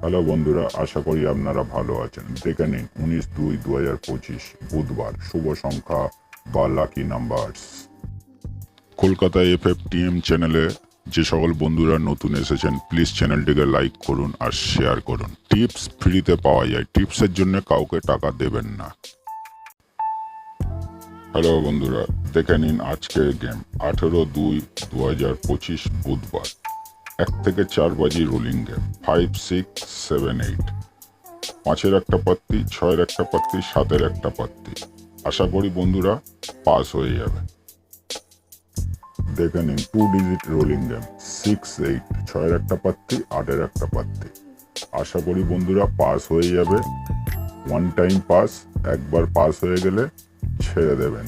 Hello বন্ধুরা, আশা করি আপনারা ভালো আছেন। দেখে নিন 19/2/2025 বুধবার শুভ সংখ্যা বা লাকি নাম্বারস। কলকাতা FFTM চ্যানেলে যে সকল বন্ধুরা নতুন এসেছেন প্লিজ চ্যানেলটিকে লাইক করুন আর শেয়ার করুন। টিপস ফ্রিতে পাওয়া যায়, টিপসের জন্য কাউকে টাকা দেবেন না। হ্যালো বন্ধুরা, দেখে নিন আজকের গেম 18/2/2025 বুধবার 1 থেকে 4 বাজি রোলিং গেম 5, 6, 7, 8। 5-এর একটা পাত্তি, 6-এর একটা পাত্তি, 7-এর একটা পাত্তি। আশা করি বন্ধুরা পাস হয়ে যাবে। দেখে নিন 2 ডিজিট রোলিং গেম 6, 8, 6-এর একটা পাত্তি, 8-এর একটা পাত্তি। আশা করি বন্ধুরা পাস হয়ে যাবে। ওয়ান টাইম পাস, একবার পাস হয়ে গেলে ছেড়ে দেবেন।